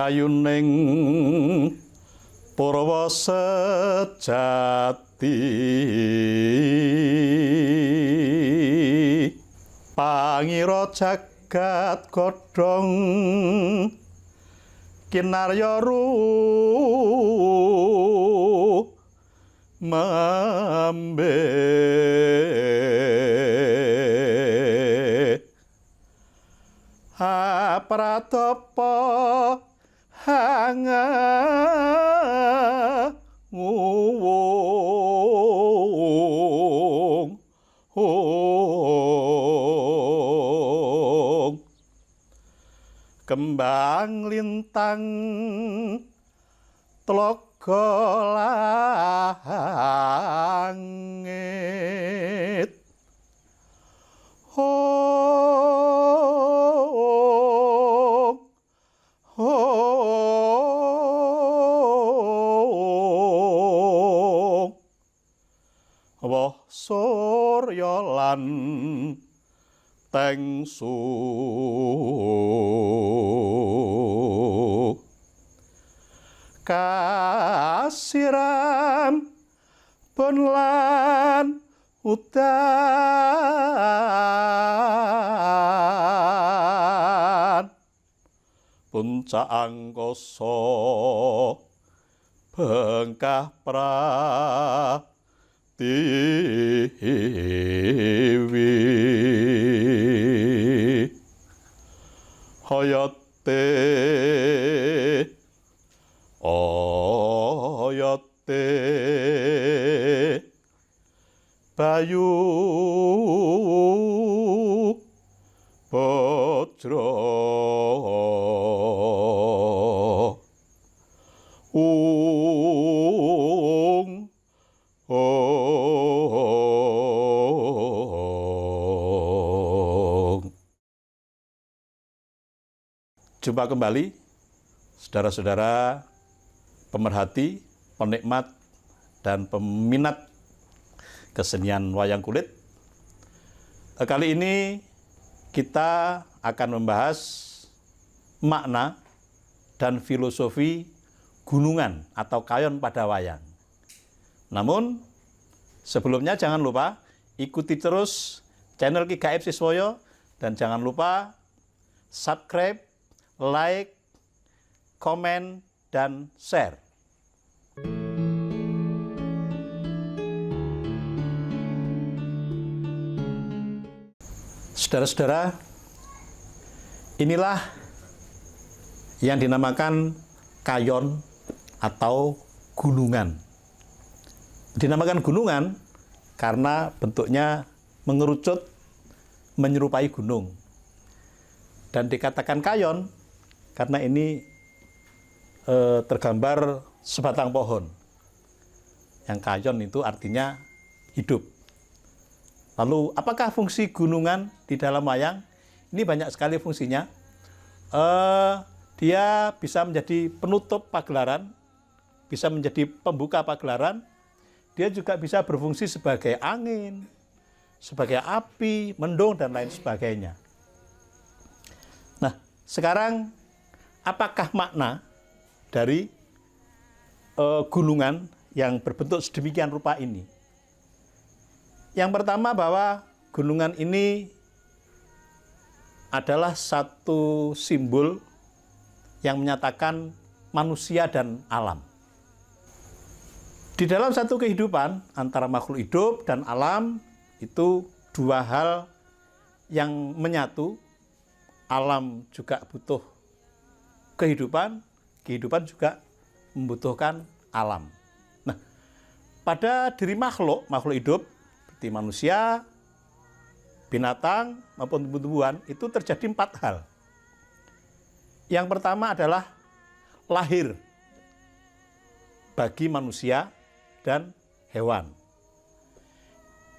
rayuning Purwa sejati pangira jagat godhong kinarya mambe pratapa hanga kembang lintang tlaga langit wah surya lan tengsu kasiram pun lan udan puncak angkasa bengkah pratiwi hayate oyate bayu patra Jumpa kembali, saudara-saudara pemerhati, penikmat, dan peminat kesenian wayang kulit. Kali ini kita akan membahas makna dan filosofi gunungan atau kayon pada wayang. Namun, sebelumnya jangan lupa ikuti terus channel Ki Gaib Siswoyo dan jangan lupa subscribe, like, komen, dan share. Saudara-saudara, inilah yang dinamakan kayon atau gunungan. Dinamakan gunungan karena bentuknya mengerucut menyerupai gunung. Dan dikatakan kayon karena ini tergambar sebatang pohon. Yang kayon itu artinya hidup. Lalu apakah fungsi gunungan di dalam wayang? Ini banyak sekali fungsinya. Dia bisa menjadi penutup pagelaran, bisa menjadi pembuka pagelaran. Dia juga bisa berfungsi sebagai angin, sebagai api, mendung, dan lain sebagainya. Nah, sekarang apakah makna dari gunungan yang berbentuk sedemikian rupa ini? Yang pertama bahwa gunungan ini adalah satu simbol yang menyatakan manusia dan alam. Di dalam satu kehidupan antara makhluk hidup dan alam itu dua hal yang menyatu. Alam juga butuh kehidupan, kehidupan juga membutuhkan alam. Nah, pada diri makhluk hidup seperti manusia, binatang maupun tumbuh-tumbuhan itu terjadi 4 hal. Yang pertama adalah lahir bagi manusia dan hewan.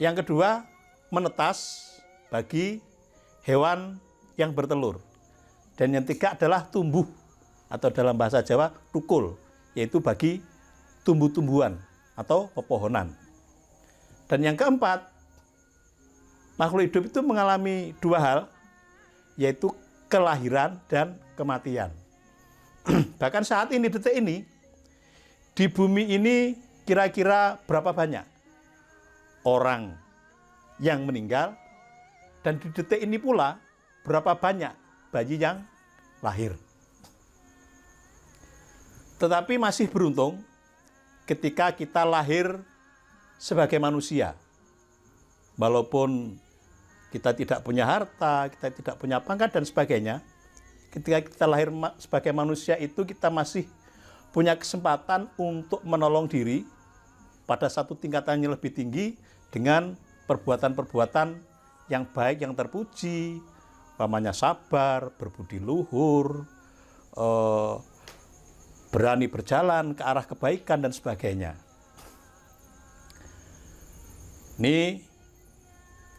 Yang kedua, menetas bagi hewan yang bertelur. Dan yang ketiga adalah tumbuh atau dalam bahasa Jawa tukul, yaitu bagi tumbuh-tumbuhan atau pepohonan. Dan yang keempat, makhluk hidup itu mengalami 2 hal, yaitu kelahiran dan kematian. bahkan saat ini, detik ini, di bumi ini kira-kira berapa banyak orang yang meninggal, dan di detik ini pula berapa banyak bayi yang lahir. Tetapi masih beruntung ketika kita lahir sebagai manusia. Walaupun kita tidak punya harta, kita tidak punya pangkat dan sebagainya, ketika kita lahir sebagai manusia itu kita masih punya kesempatan untuk menolong diri pada satu tingkatan yang lebih tinggi dengan perbuatan-perbuatan yang baik, yang terpuji, umpamanya sabar, berbudi luhur, berani berjalan ke arah kebaikan dan sebagainya. Ini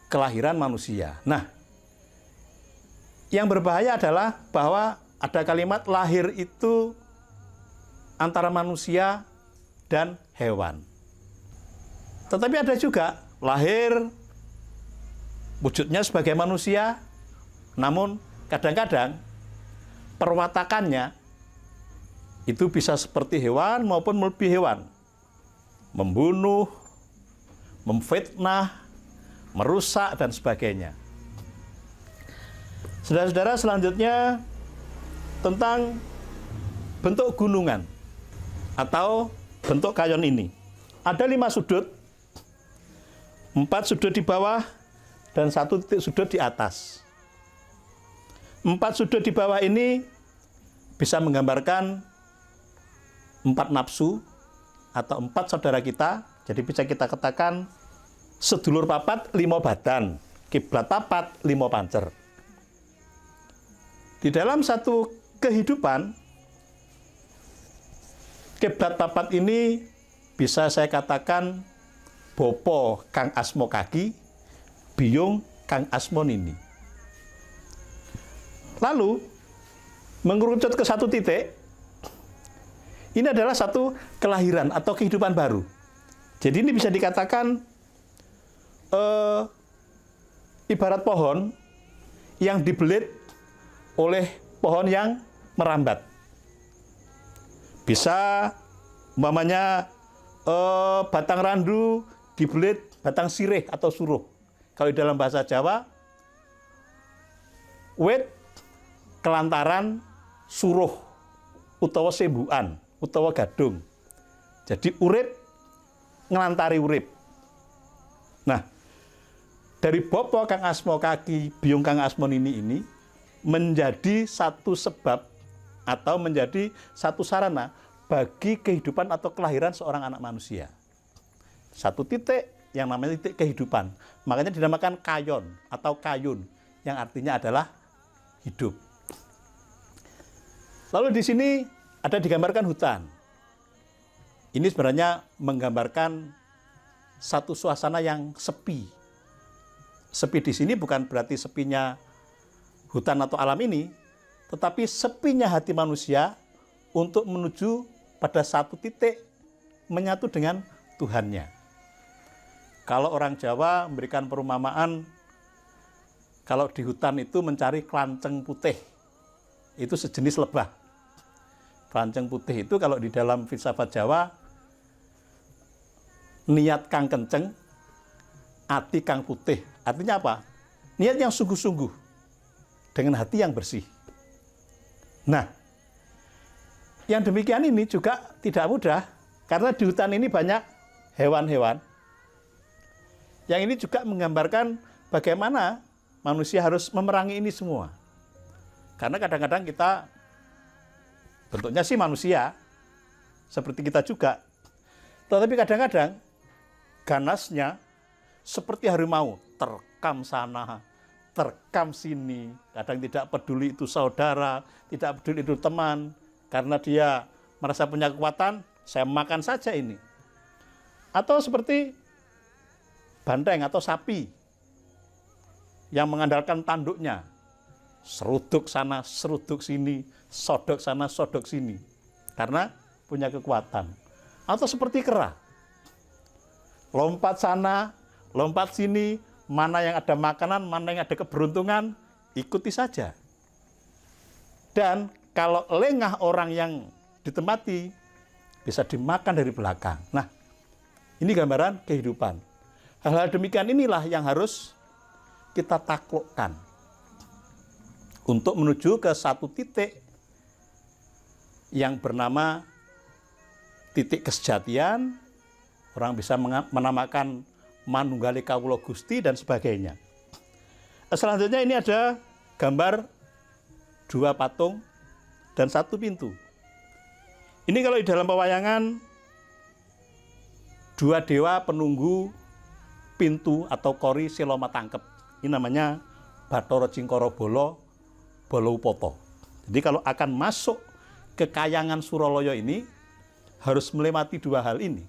kelahiran manusia. Nah, yang berbahaya adalah bahwa ada kalimat lahir itu antara manusia dan hewan. Tetapi ada juga lahir wujudnya sebagai manusia, namun kadang-kadang perwatakannya itu bisa seperti hewan maupun melebihi hewan. Membunuh, memfitnah, merusak, dan sebagainya. Saudara-saudara, selanjutnya tentang bentuk gunungan atau bentuk kayon ini. Ada 5 sudut, 4 sudut di bawah, dan 1 titik sudut di atas. 4 sudut di bawah ini bisa menggambarkan 4 nafsu atau 4 saudara kita. Jadi bisa kita katakan sedulur papat 5 badan, kiblat papat 5 pancer. Di dalam satu kehidupan, kiblat papat ini bisa saya katakan bopo kang asmo kaki, biyung kang asmo nini. Lalu mengerucut ke satu titik, ini adalah satu kelahiran atau kehidupan baru. Jadi ini bisa dikatakan ibarat pohon yang dibelit oleh pohon yang merambat. Bisa umpamanya batang randu dibelit batang sirih atau suruh. Kalau di dalam bahasa Jawa, wit kelantaran suruh utawa sembukan utawa gadung. Jadi urip ngelantari urip. Nah, dari bopo kang asmo kaki, biyung kang asmo nini ini menjadi satu sebab atau menjadi satu sarana bagi kehidupan atau kelahiran seorang anak manusia. Satu titik yang namanya titik kehidupan. Makanya dinamakan kayon atau kayun yang artinya adalah hidup. Lalu di sini ada digambarkan hutan. Ini sebenarnya menggambarkan satu suasana yang sepi. Sepi di sini bukan berarti sepinya hutan atau alam ini, tetapi sepinya hati manusia untuk menuju pada satu titik menyatu dengan Tuhannya. Kalau orang Jawa memberikan perumpamaan, kalau di hutan itu mencari klanceng putih, itu sejenis lebah. Klanceng putih itu kalau di dalam filsafat Jawa, niat kang kenceng, ati kang putih. Artinya apa? Niat yang sungguh-sungguh, dengan hati yang bersih. Nah, yang demikian ini juga tidak mudah, karena di hutan ini banyak hewan-hewan. Yang ini juga menggambarkan bagaimana manusia harus memerangi ini semua. Karena kadang-kadang kita bentuknya sih manusia, seperti kita juga. Tetapi kadang-kadang ganasnya seperti harimau, terkam sana, terkam sini. Kadang tidak peduli itu saudara, tidak peduli itu teman. Karena dia merasa punya kekuatan, saya makan saja ini. Atau seperti banteng atau sapi yang mengandalkan tanduknya. Seruduk sana, seruduk sini, sodok sana, sodok sini. Karena punya kekuatan. Atau seperti kera. Lompat sana, lompat sini, mana yang ada makanan, mana yang ada keberuntungan, ikuti saja. Dan Kalau lengah orang yang ditempati, bisa dimakan dari belakang. Nah, ini gambaran kehidupan. Hal-hal demikian inilah yang harus kita taklukkan untuk menuju ke satu titik yang bernama titik kesejatian. Orang bisa menamakan Manunggali Kawula Gusti dan sebagainya. Selanjutnya ini ada gambar 2 patung dan 1 pintu. Ini kalau di dalam pewayangan 2 dewa penunggu pintu atau kori Seloma Tangkep. Ini namanya Bathara Cingkara Bala Upoto. Jadi kalau akan masuk ke Kahyangan Suralaya ini harus melewati 2 hal ini.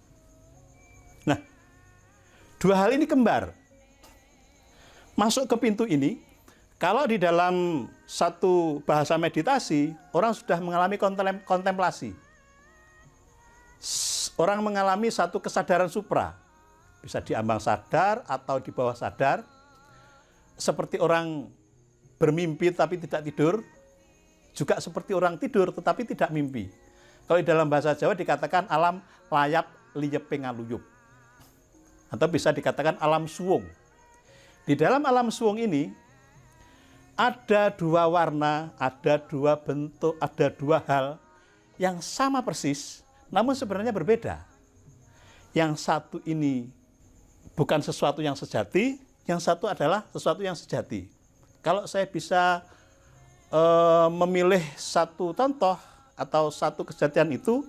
Nah, 2 hal ini kembar. Masuk ke pintu ini, kalau di dalam satu bahasa meditasi, orang sudah mengalami kontemplasi. Orang mengalami satu kesadaran supra. Bisa di ambang sadar atau di bawah sadar. Seperti orang bermimpi tapi tidak tidur. Juga seperti orang tidur tetapi tidak mimpi. Kalau di dalam bahasa Jawa dikatakan alam layap liyeping aluyup. Atau bisa dikatakan alam suwung. Di dalam alam suwung ini ada 2 warna, ada 2 bentuk, ada 2 hal yang sama persis, namun sebenarnya berbeda. Yang satu ini bukan sesuatu yang sejati, yang satu adalah sesuatu yang sejati. Kalau saya bisa memilih satu contoh atau satu kejadian itu,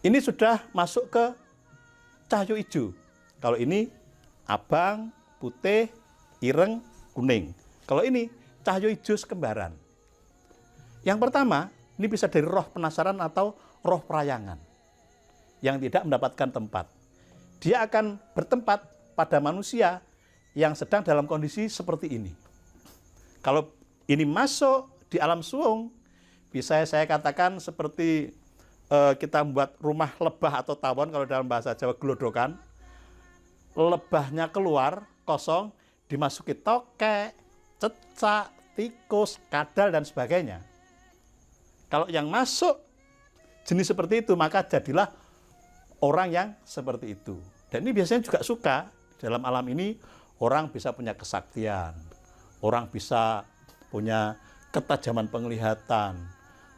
ini sudah masuk ke cahyo ijo. Kalau ini abang, putih, ireng, kuning. Kalau ini cahyo ijo sekembaran. Yang pertama, ini bisa dari roh penasaran atau roh perayangan yang tidak mendapatkan tempat. Dia akan bertempat pada manusia yang sedang dalam kondisi seperti ini. Kalau ini masuk di alam suwung, bisa saya katakan seperti kita membuat rumah lebah atau tawon, kalau dalam bahasa Jawa gelodokan. Lebahnya keluar, kosong, dimasuki tokek, cecak, tikus, kadal, dan sebagainya. Kalau yang masuk jenis seperti itu, maka jadilah orang yang seperti itu. Dan ini biasanya juga suka, dalam alam ini orang bisa punya kesaktian, orang bisa punya ketajaman penglihatan,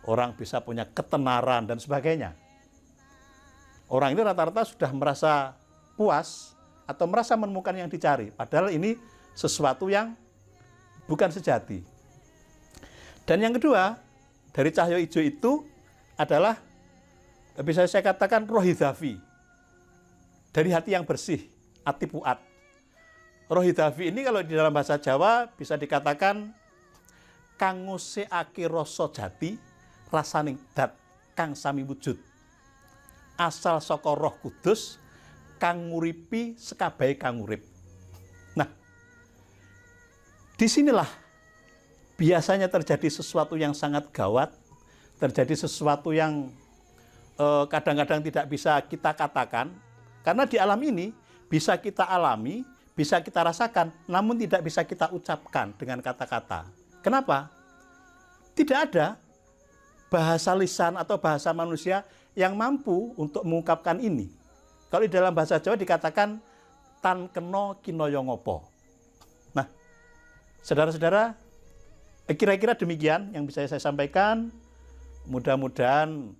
orang bisa punya ketenaran, dan sebagainya. Orang ini rata-rata sudah merasa puas atau merasa menemukan yang dicari, padahal ini sesuatu yang bukan sejati. Dan yang kedua, dari cahyo ijo itu adalah, bisa saya katakan, roh hidafi, dari hati yang bersih, ati puat. Roh hidafi ini kalau di dalam bahasa Jawa bisa dikatakan kang ngusikake rasa jati, rasaning dat kang sami wujud. Asal saka Roh Kudus kang nguripi sekabahe kang urip. Nah, disinilah biasanya terjadi sesuatu yang sangat gawat, terjadi sesuatu yang kadang-kadang tidak bisa kita katakan, karena di alam ini bisa kita alami, bisa kita rasakan, namun tidak bisa kita ucapkan dengan kata-kata. Kenapa? Tidak ada bahasa lisan atau bahasa manusia yang mampu untuk mengungkapkan ini. Kalau di dalam bahasa Jawa dikatakan tan kena kinaya ngopo. Nah, saudara-saudara, kira-kira demikian yang bisa saya sampaikan. Mudah-mudahan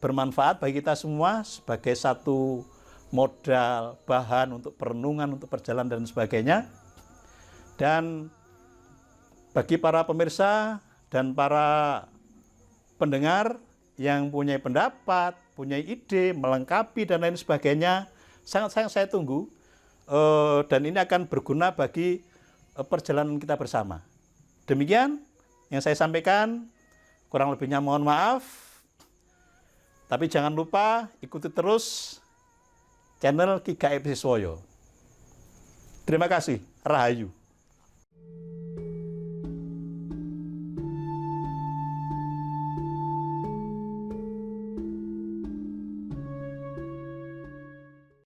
bermanfaat bagi kita semua sebagai satu modal, bahan untuk perenungan, untuk perjalanan dan sebagainya. Dan bagi para pemirsa dan para pendengar yang punya pendapat, punya ide, melengkapi dan lain sebagainya, sangat-sangat saya tunggu. Dan ini akan berguna bagi perjalanan kita bersama. Demikian yang saya sampaikan, kurang lebihnya mohon maaf. Tapi jangan lupa ikuti terus channel Ki Gaib Siswoyo. Terima kasih. Rahayu.